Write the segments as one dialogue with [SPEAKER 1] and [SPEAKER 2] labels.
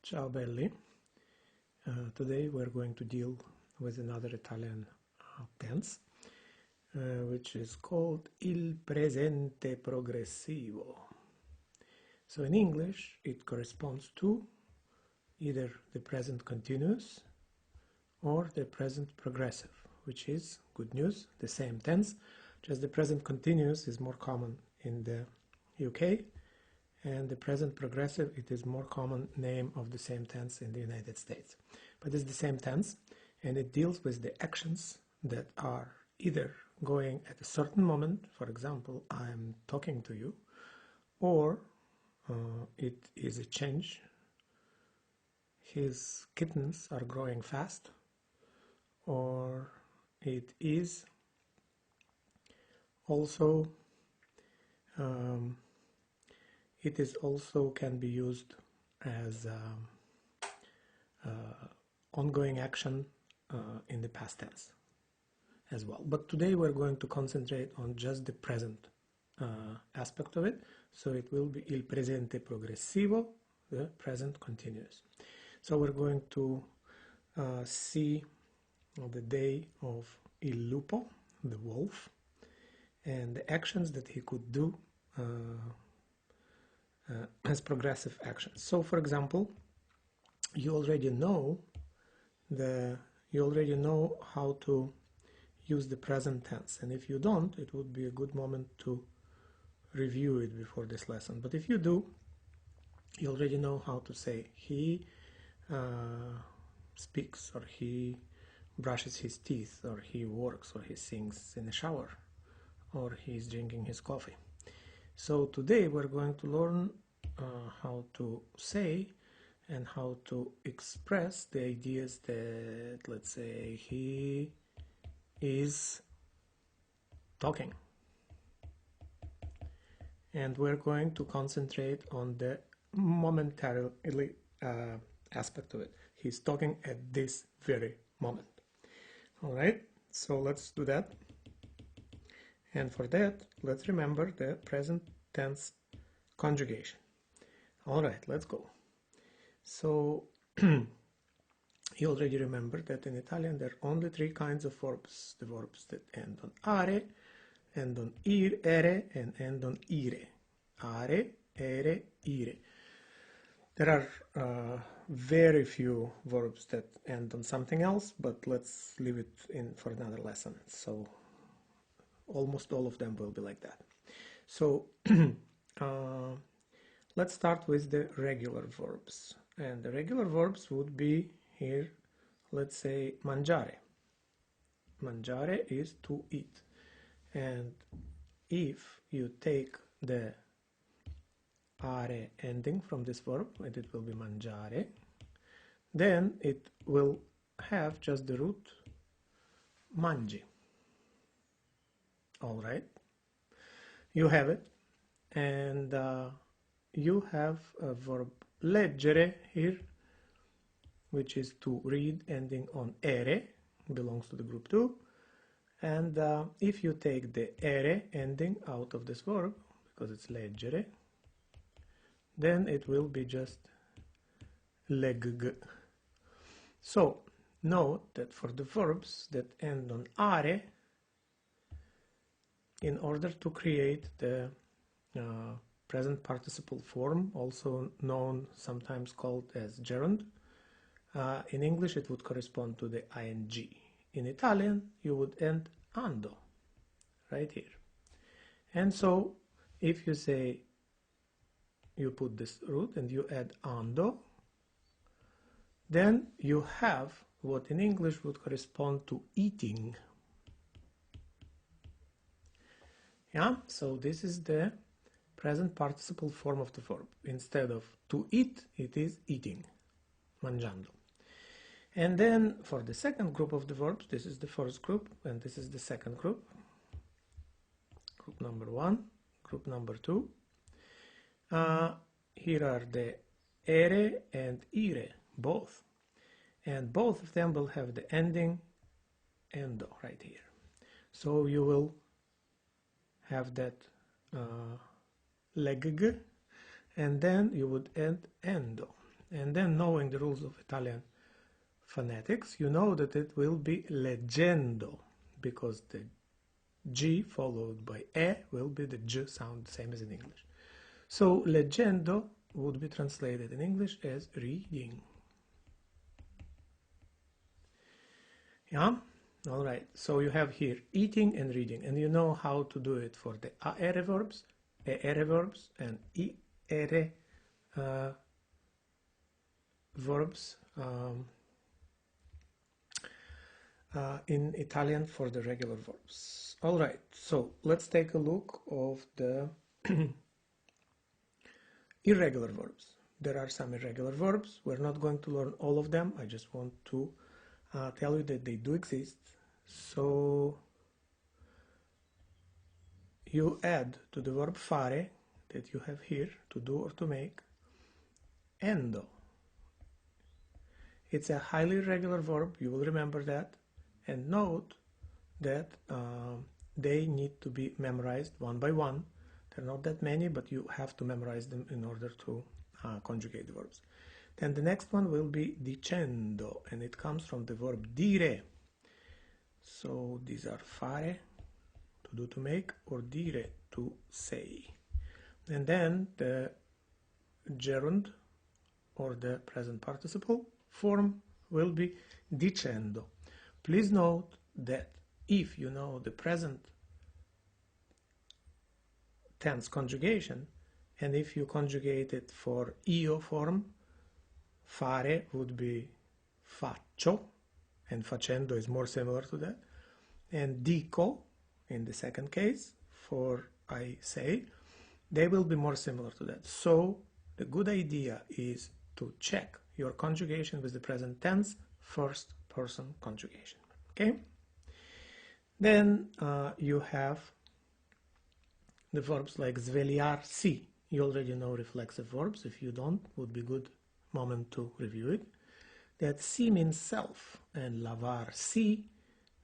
[SPEAKER 1] Ciao belli, today we're going to deal with another Italian tense which is called il presente progressivo. So in English it corresponds to either the present continuous or the present progressive, which is, good news, the same tense, just the present continuous is more common in the UK, and the present progressive, it is more common name of the same tense in the United States. But it's the same tense, and it deals with the actions that are either going at a certain moment, for example, I'm talking to you, or it is a change. His kittens are growing fast, or it is also can be used as ongoing action in the past tense as well. But today we're going to concentrate on just the present aspect of it. So it will be il presente progressivo, the present continuous. So we're going to see the day of il lupo, the wolf, and the actions that he could do as progressive actions. So, for example, you already know how to use the present tense, and if you don't, it would be a good moment to review it before this lesson. But if you do, you already know how to say he speaks, or he brushes his teeth, or he works, or he sings in the shower, or he's drinking his coffee. So today we're going to learn how to say and how to express the ideas that, let's say, he is talking. And we're going to concentrate on the momentarily aspect of it. He's talking at this very moment. All right, so let's do that. And for that, let's remember the present tense conjugation. All right, let's go. So you already remember that in Italian there are only three kinds of verbs. The verbs that end on are, end on ere, and end on ire. Are, ere, ire. There are very few verbs that end on something else, but let's leave it in for another lesson. So almost all of them will be like that. So let's start with the regular verbs. And the regular verbs would be here, let's say, mangiare. Mangiare is to eat. And if you take the are ending from this verb, and it will be mangiare, then it will have just the root mangi. All right, you have it, and you have a verb leggere here, which is to read, ending on ere, belongs to the group 2. And if you take the ere ending out of this verb, because it's leggere, then it will be just legg. So note that for the verbs that end on are, in order to create the present participle form, also known, sometimes called as gerund, in English it would correspond to the ing. In Italian you would end ando, right here. And so if you say, you put this root and you add ando, then you have what in English would correspond to eating. Yeah, so this is the present participle form of the verb. Instead of to eat, it is eating, mangiando. And then for the second group of the verbs, this is the first group and this is the second group. Group number 1, group number 2. Here are the ere and ire, both. And both of them will have the ending endo right here. So you will have that legg, and then you would end endo. and then knowing the rules of Italian phonetics, you know that it will be leggendo, because the G followed by E will be the J sound, same as in English. So leggendo would be translated in English as reading. Yeah? All right. So you have here eating and reading, and you know how to do it for the AR verbs, ER verbs, and IR verbs in Italian for the regular verbs. All right. So let's take a look of the irregular verbs. There are some irregular verbs. We're not going to learn all of them. I just want to tell you that they do exist. So you add to the verb fare that you have here, to do or to make, endo. It's a highly irregular verb, you will remember that, and note that they need to be memorized one by one. There are not that many, but you have to memorize them in order to conjugate the verbs. Then the next one will be dicendo, and it comes from the verb dire. So these are fare, to do, to make, or dire, to say. And then the gerund, or the present participle form, will be dicendo. Please note that if you know the present tense conjugation, and if you conjugate it for io form, fare would be faccio, and facendo is more similar to that, and dico in the second case for I say, they will be more similar to that. So the good idea is to check your conjugation with the present tense, first person conjugation. Okay? Then you have the verbs like svegliarsi. You already know reflexive verbs. If you don't, would be good moment to review it. That si means self, and lavarsi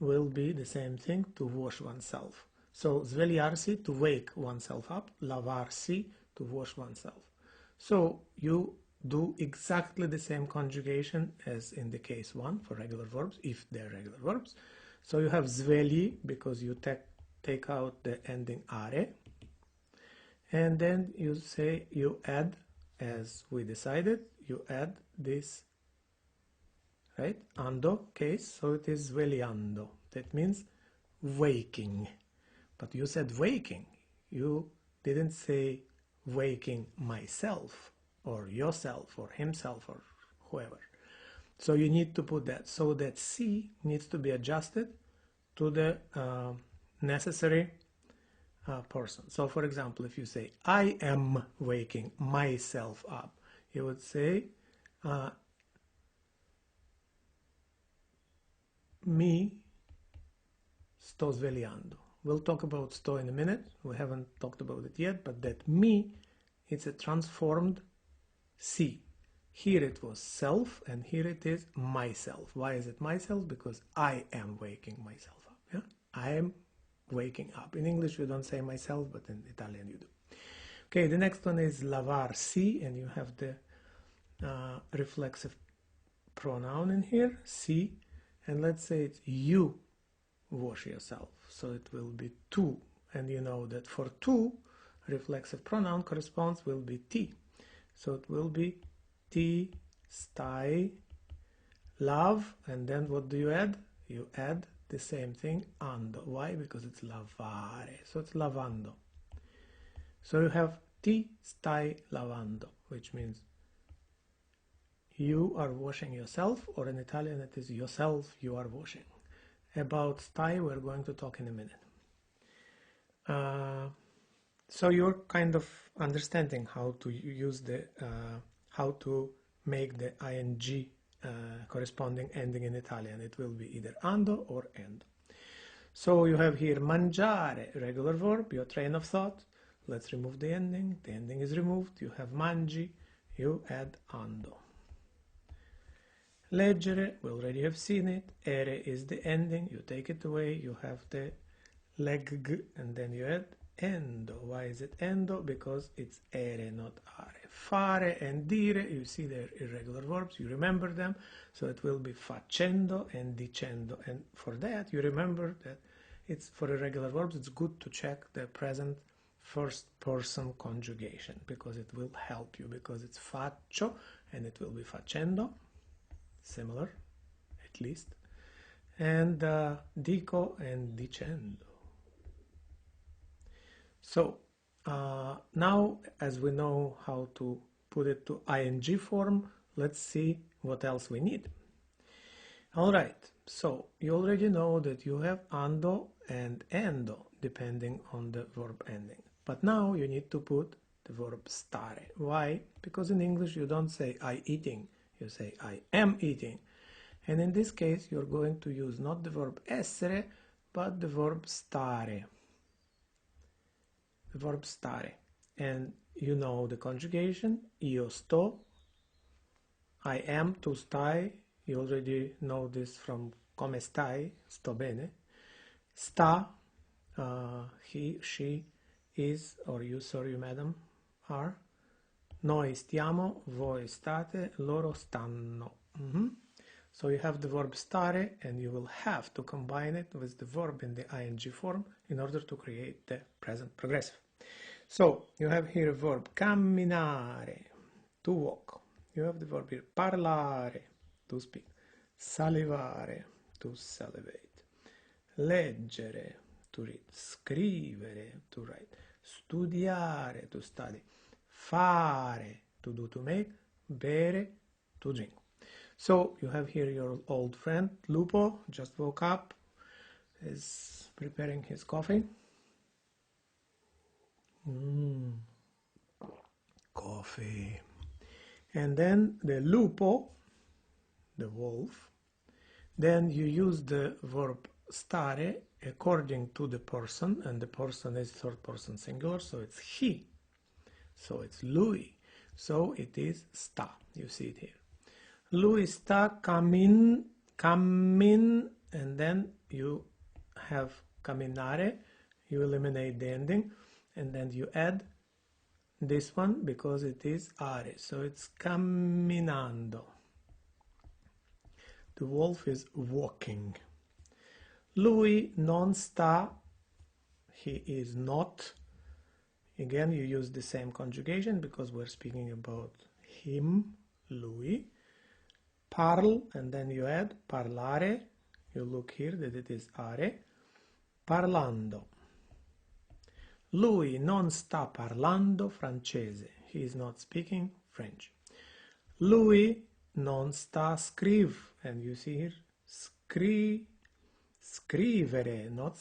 [SPEAKER 1] will be the same thing, to wash oneself. So svegliarsi, to wake oneself up, lavarsi, to wash oneself. So you do exactly the same conjugation as in the case 1 for regular verbs, if they're regular verbs. So you have svegli, because you take out the ending are, and then you say, you add, as we decided, you add this, right, ando case, so it is svegliando. That means waking. But you said waking. You didn't say waking myself, or yourself, or himself, or whoever. So you need to put that. So that C needs to be adjusted to the necessary person. So for example, if you say, I am waking myself up, you would say, mi sto svegliando. We'll talk about sto in a minute. We haven't talked about it yet, but that mi, it's a transformed si. Here it was self, and here it is myself. Why is it myself? Because I am waking myself up. Yeah? I am waking up. In English you don't say myself, but in Italian you do. Okay, the next one is lavarsi, and you have the reflexive pronoun in here, si, and let's say it's you wash yourself. So it will be tu, and you know that for tu, reflexive pronoun corresponds will be ti. So it will be ti stai lav, and then what do you add? You add the same thing, ando. Why? Because it's lavare, so it's lavando. So you have ti stai lavando, which means you are washing yourself, or in Italian it is yourself you are washing. About stai we're going to talk in a minute. So you're kind of understanding how to use the how to make the ing corresponding ending in Italian. It will be either ando or endo. So you have here mangiare, regular verb, your train of thought. Let's remove the ending. The ending is removed. You have mangi, you add ando. Leggere, we already have seen it. Ere is the ending, you take it away, you have the legg, and then you add endo. Why is it endo? Because it's ere, not are. Fare and dire, you see they're irregular verbs, you remember them, so it will be facendo and dicendo. And for that, you remember that it's for irregular verbs, it's good to check the present first person conjugation because it will help you, because it's faccio and it will be facendo, similar at least, and dico and dicendo. So now, as we know how to put it to ing form, let's see what else we need. All right, so you already know that you have ando and endo depending on the verb ending. But now you need to put the verb stare. Why? Because in English you don't say I eating, you say I am eating. And in this case you're going to use not the verb essere, but the verb stare. The verb stare. And you know the conjugation, io sto, I am, tu stai. You already know this from come stai, sto bene. Sta, he, she, is, or you, sir, you, madam, are. Noi stiamo, voi state, loro stanno. So you have the verb stare, and you will have to combine it with the verb in the ing form in order to create the present progressive. So you have here a verb camminare, to walk. You have the verb here parlare, to speak. Salivare, to salivate. Leggere, to read. Scrivere, to write. Studiare, to study. Fare, to do, to make. Bere, to drink. So you have here your old friend Lupo, just woke up, is preparing his coffee. Coffee. And then the lupo, the wolf, then you use the verb stare according to the person, and the person is third person singular, so it's he. So it's lui. So it is sta. You see it here. Lui sta cammin, and then you have camminare, you eliminate the ending, and then you add this one because it is are, so it's camminando. The wolf is walking. Lui non sta, he is not. Again, you use the same conjugation because we're speaking about him, lui. Parl, and then you add parlare. You look here that it is are. Parlando. Lui non sta parlando francese. He is not speaking French. Lui non sta and you see here scrivere, not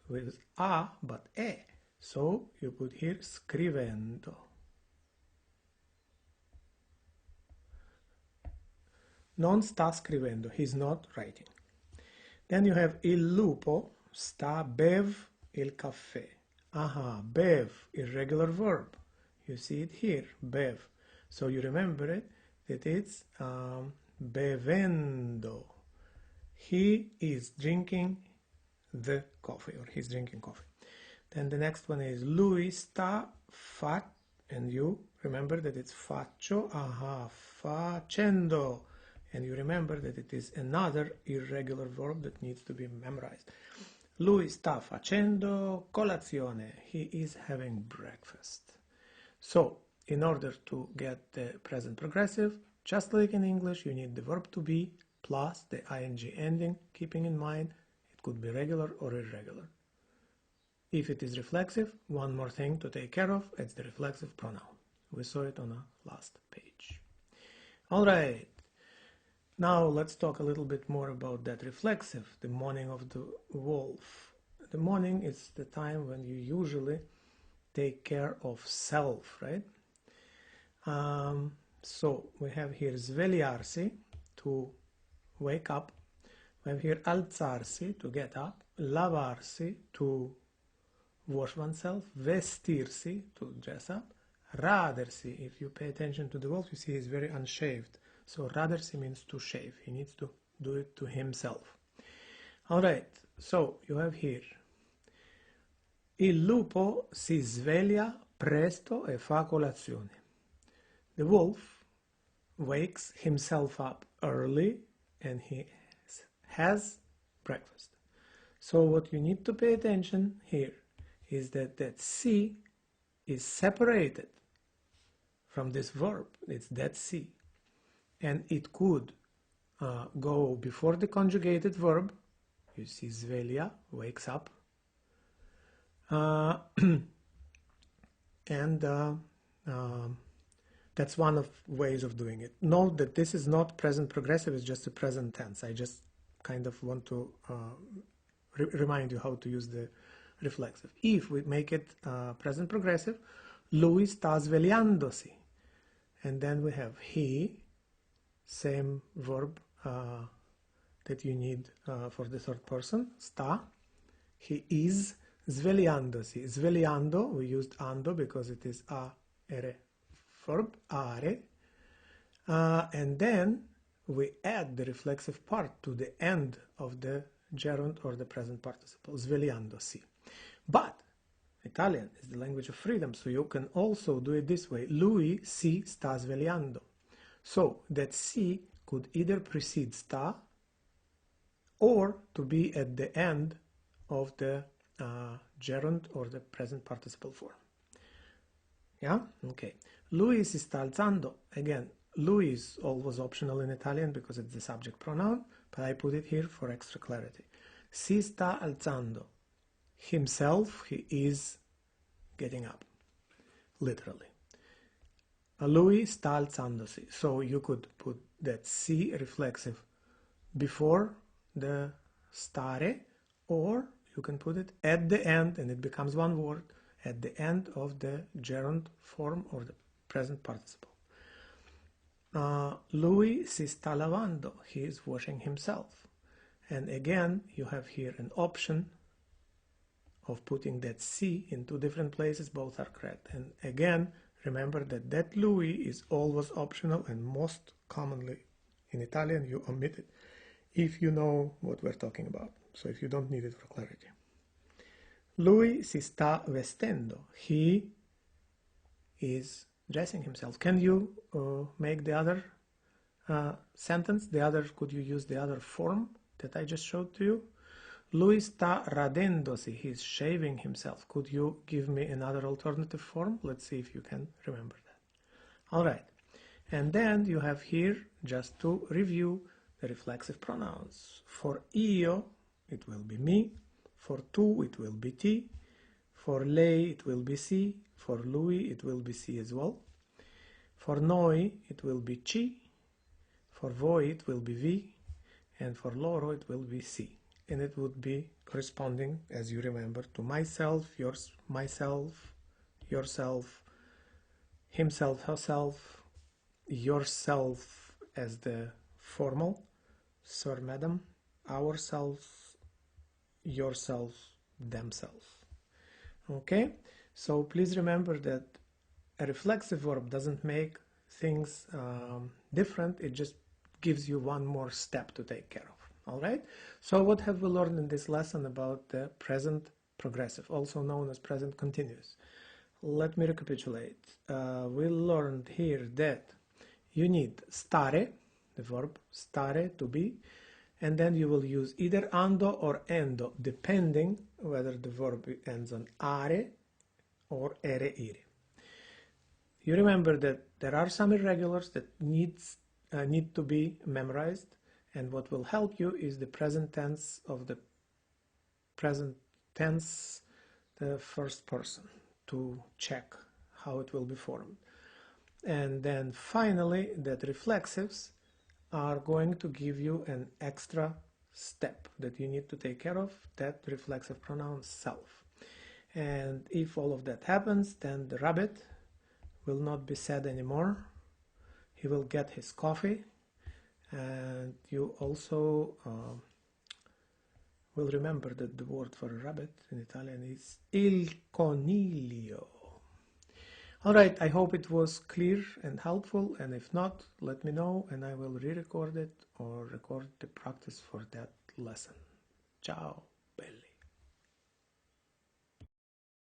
[SPEAKER 1] with a but e. So you put here scrivendo. Non sta scrivendo, he's not writing. Then you have il lupo sta bev il caffè. Aha, bev, irregular verb. You see it here, bev. So you remember it, that it's bevendo. He is drinking the coffee, or he's drinking coffee. Then the next one is lui sta and you remember that it's faccio. Aha, facendo. And you remember that it is another irregular verb that needs to be memorized. Lui sta facendo colazione. He is having breakfast. So, in order to get the present progressive, just like in English, you need the verb to be plus the ing ending, keeping in mind it could be regular or irregular. If it is reflexive, one more thing to take care of, it's the reflexive pronoun. We saw it on the last page. All right. Now let's talk a little bit more about that reflexive, the morning of the wolf. The morning is the time when you usually take care of self, right? So we have here svegliarsi, to wake up. We have here alzarsi, to get up. Lavarsi, to wash oneself. Vestirsi, to dress up. Radersi, if you pay attention to the wolf, you see he's very unshaved. So radersi means to shave. He needs to do it to himself. All right, so you have here Il lupo si sveglia presto e fa colazione. The wolf wakes himself up early and he has breakfast. So what you need to pay attention here is that C is separated from this verb. It's that C. And it could go before the conjugated verb. You see, sveglia, wakes up. And that's one of ways of doing it. Note that this is not present progressive, it's just a present tense. I just kind of want to remind you how to use the reflexive. If we make it present progressive, lui sta svegliandosi. And then we have he, same verb that you need for the third person, sta. He is svegliandosi. Svegliando, we used ando because it is a ere verb, are. And then we add the reflexive part to the end of the gerund or the present participle, svegliandosi. But Italian is the language of freedom, so you can also do it this way. Lui si sta svegliando. So that si could either precede sta or to be at the end of the gerund or the present participle form. Yeah? Okay. Lui si sta alzando. Again, lui is always optional in Italian because it's the subject pronoun, but I put it here for extra clarity. Si sta alzando. Himself, he is getting up, literally. Lui sta alzandosi. So you could put that si reflexive before the stare, or you can put it at the end and it becomes one word at the end of the gerund form or the present participle. Lui si sta lavando. He is washing himself. And again, you have here an option of putting that si in two different places. Both are correct. And again, remember that lui is always optional, and most commonly in Italian you omit it if you know what we're talking about. So if you don't need it for clarity. Lui si sta vestendo. He is dressing himself. Can you make the other sentence? Could you use the other form that I just showed to you? Lui sta radendosi. He's shaving himself. Could you give me another alternative form? Let's see if you can remember that. All right. And then you have here, just to review, the reflexive pronouns. For io, it will be me. For tu, it will be ti. For lei, it will be si. For lui, it will be si as well. For noi, it will be ci. For voi, it will be vi. And for loro, it will be si. And it would be corresponding, as you remember, to myself, yours, myself, yourself, himself, herself, yourself as the formal, sir, madam, ourselves, yourselves, themselves. Okay, so please remember that a reflexive verb doesn't make things different, it just gives you one more step to take care of. All right, so what have we learned in this lesson about the present progressive, also known as present continuous? Let me recapitulate. We learned here that you need stare, the verb stare, to be, and then you will use either ando or endo, depending whether the verb ends on are or ere, ire. You remember that there are some irregulars that need to be memorized, and what will help you is the present tense of the present tense, the first person, to check how it will be formed. And then finally, that reflexives are going to give you an extra step that you need to take care of, that reflexive pronoun self. And if all of that happens, then the rabbit will not be sad anymore. He will get his coffee, and you also will remember that the word for a rabbit in Italian is il coniglio. All right, I hope it was clear and helpful, and if not, let me know and I will re-record it or record the practice for that lesson. Ciao.